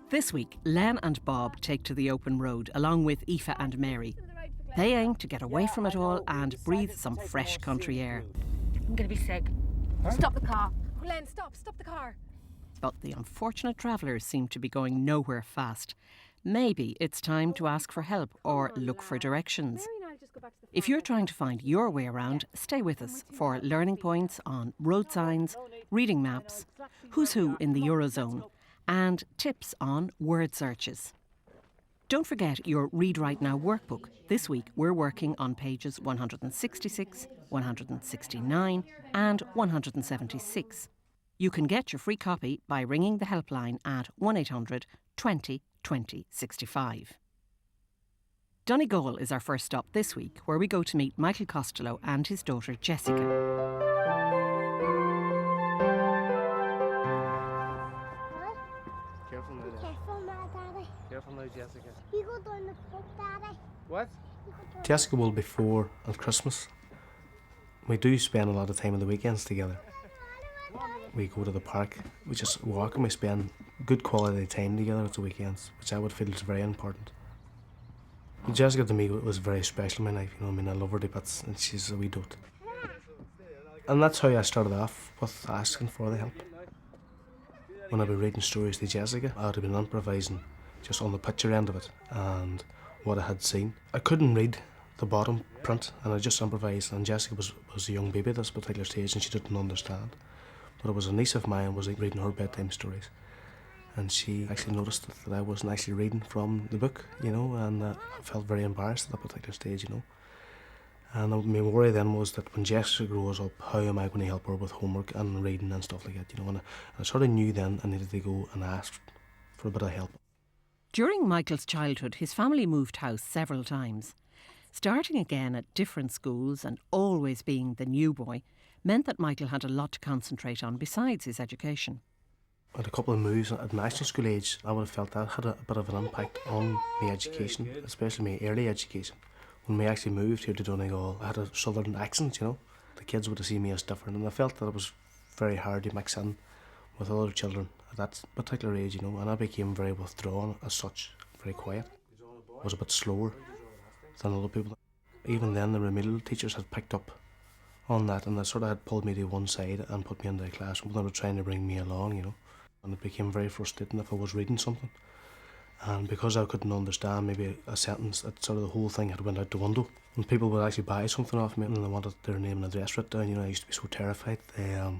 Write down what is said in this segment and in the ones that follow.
This week, Len and Bob take to the open road along with Aoife and Mary. They aim to get away from it all and breathe some fresh country air. I'm going to be sick. Stop the car. Len, stop the car. But the unfortunate travellers seem to be going nowhere fast. Maybe it's time to ask for help or look for directions. If you're trying to find your way around, stay with us for learning points on road signs, reading maps, who's who in the Eurozone, and tips on word searches. Don't forget your Read Right Now workbook. This week we're working on pages 166, 169 and 176. You can get your free copy by ringing the helpline at 1800 20 20 65. Donegal is our first stop this week, where we go to meet Michael Costello and his daughter Jessica. Careful now, Jessica. You go down the pub, Daddy. What? Jessica will be 4 at Christmas. We do spend a lot of time on the weekends together. We go to the park, we just walk and we spend good quality time together at the weekends, which I would feel is very important. Jessica to me was very special in my life, I love her to bits and she's a wee dote. And that's how I started off with asking for the help. When I'd be reading stories to Jessica, I would have been improvising just on the picture end of it and what I had seen. I couldn't read the bottom print and I just improvised, and Jessica was a young baby at this particular stage and she didn't understand. But it was a niece of mine was reading her bedtime stories and she actually noticed that I wasn't actually reading from the book, and I felt very embarrassed at that particular stage, And my worry then was that when Jessica grows up, how am I going to help her with homework and reading and stuff like that, and I sort of knew then I needed to go and ask for a bit of help. During Michael's childhood, his family moved house several times. Starting again at different schools and always being the new boy meant that Michael had a lot to concentrate on besides his education. At a couple of moves at national school age, I would have felt that had a bit of an impact on my education, especially my early education. When we actually moved here to Donegal, I had a southern accent, The kids would have seen me as different, and I felt that it was very hard to mix in with other children at that particular age, and I became very withdrawn as such, very quiet. I was a bit slower than other people. Even then, the remedial teachers had picked up on that, and they sort of had pulled me to one side and put me into the classroom. They were trying to bring me along, and it became very frustrating if I was reading something. And because I couldn't understand maybe a sentence, that sort of the whole thing had went out the window. When people would actually buy something off me and they wanted their name and address written down, I used to be so terrified. I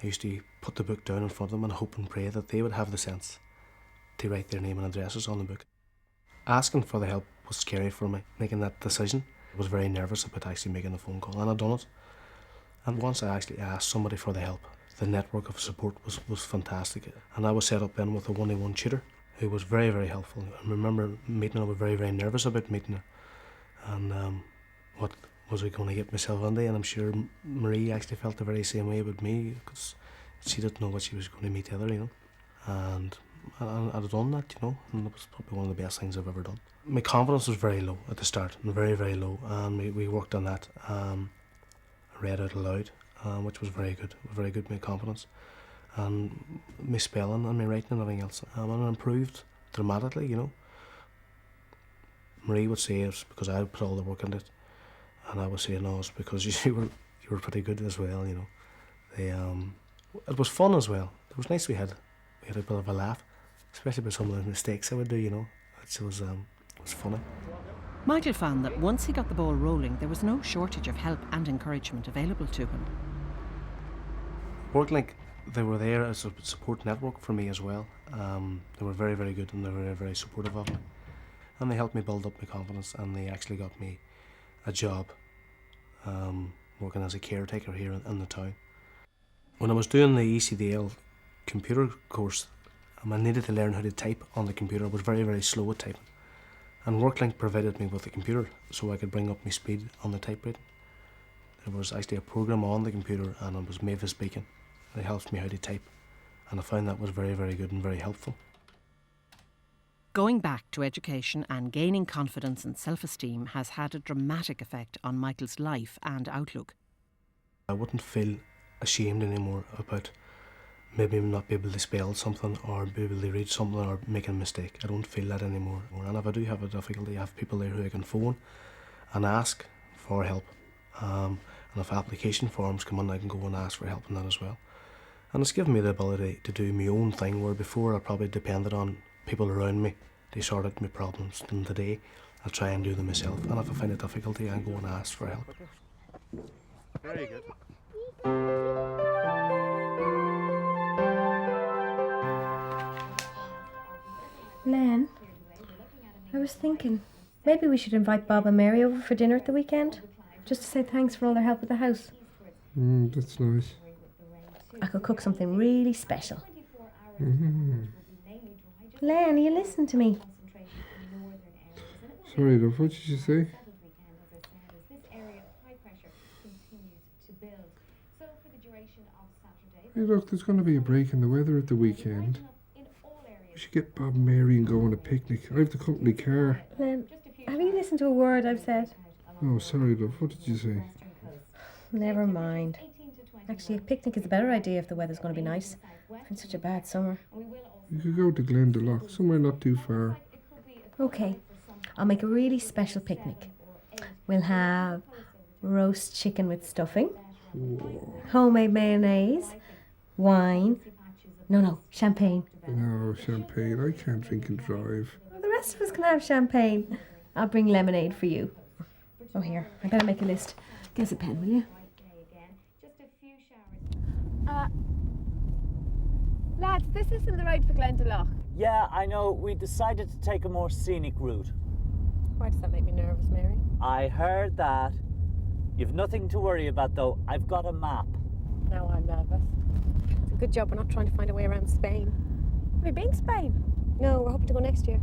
used to put the book down in front of them and hope and pray that they would have the sense to write their name and addresses on the book. Asking for the help was scary for me, making that decision. I was very nervous about actually making a phone call, and I'd done it. And once I actually asked somebody for the help, the network of support was fantastic. And I was set up then with a one-to-one tutor who was very, very helpful. I remember meeting her, I was very, very nervous about meeting her. And what was I going to get myself into? And I'm sure Marie actually felt the very same way about me, because she didn't know what she was going to meet either, And I'd done that, and it was probably one of the best things I've ever done. My confidence was very low at the start, very, very low, and we worked on that. I read out aloud, which was very good, my confidence. And my spelling and my writing and everything else. And I improved dramatically, Marie would say it's because I put all the work into it, and I would say no, it's because you were pretty good as well, It was fun as well. It was nice we had a bit of a laugh, especially with some of the mistakes I would do, It was funny. Michael found that once he got the ball rolling, there was no shortage of help and encouragement available to him. WorkLink, they were there as a support network for me as well. They were very, very good, and they were very, very supportive of me. And they helped me build up my confidence, and they actually got me a job working as a caretaker here in the town. When I was doing the ECDL computer course, I needed to learn how to type on the computer. I was very, very slow at typing. And WorkLink provided me with a computer so I could bring up my speed on the typewriting. There was actually a program on the computer, and it was Mavis Beacon. It helped me how to type, and I found that was very, very good and very helpful. Going back to education and gaining confidence and self-esteem has had a dramatic effect on Michael's life and outlook. I wouldn't feel ashamed anymore about maybe not be able to spell something or be able to read something or making a mistake. I don't feel that anymore. And if I do have a difficulty, I have people there who I can phone and ask for help. And if application forms come in, I can go and ask for help in that as well. And it's given me the ability to do my own thing, where before I probably depended on people around me to sort out my problems. And today I'll try and do them myself. And if I find a difficulty, I go and ask for help. Very good. Len, I was thinking, maybe we should invite Bob and Mary over for dinner at the weekend, just to say thanks for all their help with the house. That's nice. I could cook something really special. Mm-hmm. Len, you listen to me. Sorry, love, what did you say? Hey, look, there's going to be a break in the weather at the weekend. We should get Bob and Mary and go on a picnic. I have the company car. Len, have you listened to a word I've said? Oh, sorry, love, what did you say? Never mind. Actually, a picnic is a better idea if the weather's going to be nice. It's such a bad summer. You could go to Glendalough, somewhere not too far. Okay, I'll make a really special picnic. We'll have roast chicken with stuffing, homemade mayonnaise, wine. No, champagne. No, champagne. I can't drink and drive. The rest of us can have champagne. I'll bring lemonade for you. Oh, here, I better make a list. Give us a pen, will you? Lads, this isn't the road for Glendalough. Yeah, I know. We decided to take a more scenic route. Why does that make me nervous, Mary? I heard that. You've nothing to worry about, though. I've got a map. Now I'm nervous. It's a good job we're not trying to find a way around Spain. Have you been to Spain? No, we're hoping to go next year.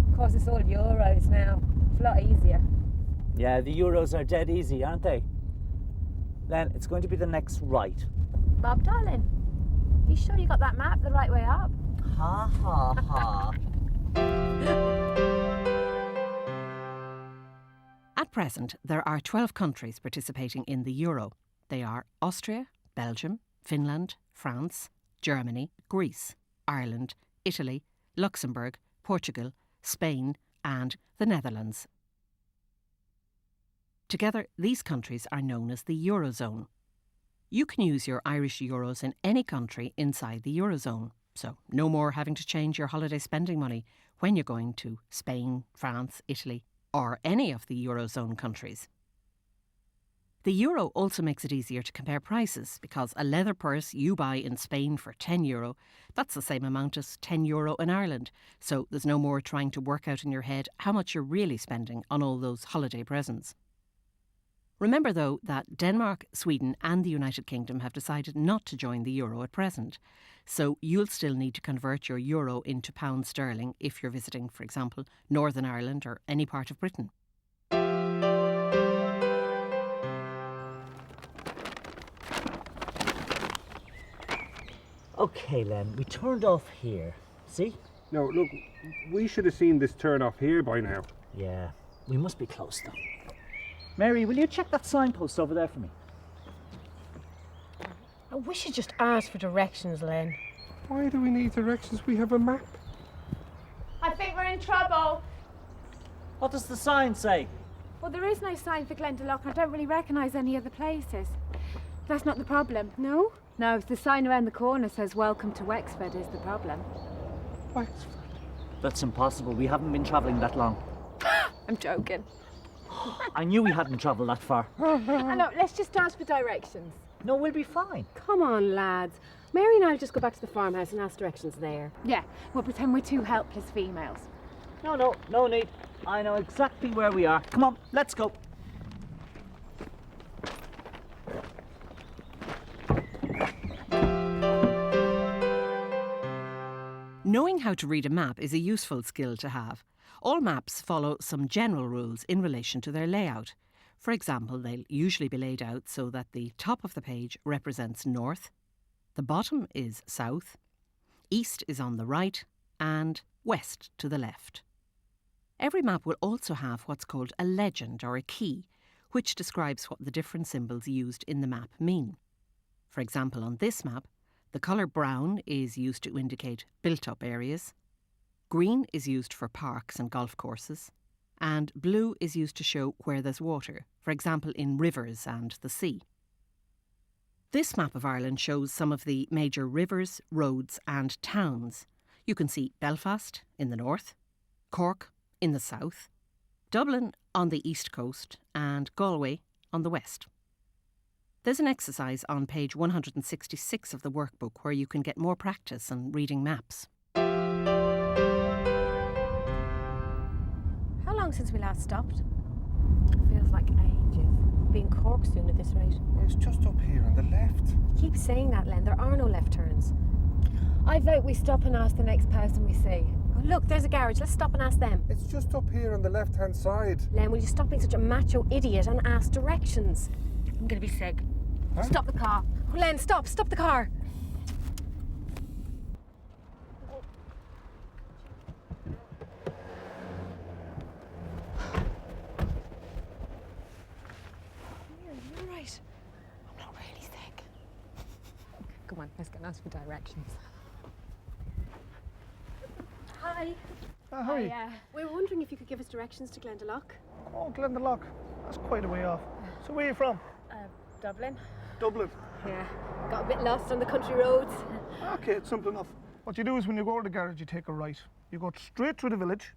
Of course, it's all euros now. It's a lot easier. Yeah, the Euros are dead easy, aren't they? Then it's going to be the next right. Bob, darling, you sure you got that map the right way up? Ha ha ha. At present, there are 12 countries participating in the euro. They are Austria, Belgium, Finland, France, Germany, Greece, Ireland, Italy, Luxembourg, Portugal, Spain and the Netherlands. Together, these countries are known as the Eurozone. You can use your Irish euros in any country inside the Eurozone, so no more having to change your holiday spending money when you're going to Spain, France, Italy, or any of the Eurozone countries. The euro also makes it easier to compare prices because a leather purse you buy in Spain for €10, that's the same amount as €10 in Ireland, so there's no more trying to work out in your head how much you're really spending on all those holiday presents. Remember, though, that Denmark, Sweden and the United Kingdom have decided not to join the euro at present. So you'll still need to convert your euro into pound sterling if you're visiting, for example, Northern Ireland or any part of Britain. Okay, Len, we turned off here. See? No, look, we should have seen this turn off here by now. Yeah, we must be close though. Mary, will you check that signpost over there for me? I wish you just asked for directions, Len. Why do we need directions? We have a map. I think we're in trouble. What does the sign say? Well, there is no sign for Glendalough. I don't really recognise any other places. That's not the problem. No? No, the sign around the corner says welcome to Wexford is the problem. Wexford? That's impossible. We haven't been travelling that long. I'm joking. I knew we hadn't travelled that far. Look, let's just ask for directions. No, we'll be fine. Come on, lads. Mary and I'll just go back to the farmhouse and ask directions there. Yeah, we'll pretend we're two helpless females. No need. I know exactly where we are. Come on, let's go. Knowing how to read a map is a useful skill to have. All maps follow some general rules in relation to their layout. For example, they'll usually be laid out so that the top of the page represents north, the bottom is south, east is on the right, and west to the left. Every map will also have what's called a legend or a key, which describes what the different symbols used in the map mean. For example, on this map, The colour brown is used to indicate built-up areas. Green is used for parks and golf courses. And blue is used to show where there's water, for example in rivers and the sea. This map of Ireland shows some of the major rivers, roads and towns. You can see Belfast in the north, Cork in the south, Dublin on the east coast and Galway on the west. There's an exercise on page 166 of the workbook where you can get more practice on reading maps. How long since we last stopped? Feels like ages. Be in Cork soon at this rate. Well, it's just up here on the left. Keep saying that, Len. There are no left turns. I vote we stop and ask the next person we see. Oh, look, there's a garage. Let's stop and ask them. It's just up here on the left-hand side. Len, will you stop being such a macho idiot and ask directions? I'm going to be sick. Huh? Stop the car. Oh, Len, stop the car. You're right. I'm not really sick. Come on, let's get asked for directions. Hi. Hi. We were wondering if you could give us directions to Glendalough. Oh, Glendalough. That's quite a way off. So where are you from? Dublin. Dublin. Yeah. Got a bit lost on the country roads. Okay, it's simple enough. What you do is when you go to the garage, you take a right. You go straight through the village.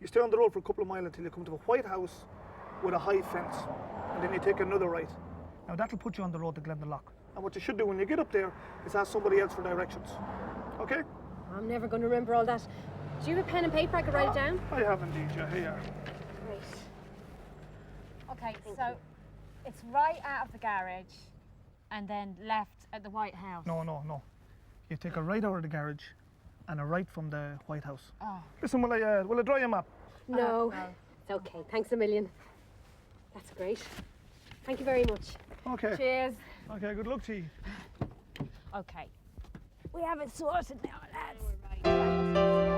You stay on the road for a couple of miles until you come to a white house with a high fence. And then you take another right. Now that'll put you on the road to Glendalough. And what you should do when you get up there is ask somebody else for directions. Okay? I'm never going to remember all that. Do you have a pen and paper? I could write it down. I have indeed, yeah. Here you are. Great. Okay, so it's right out of the garage and then left at the White House. No. You take a right out of the garage and a right from the White House. Oh. Listen, will I draw you a map? No. It's okay. Thanks a million. That's great. Thank you very much. Okay. Cheers. Okay, good luck to you. Okay. We have it sorted now, lads.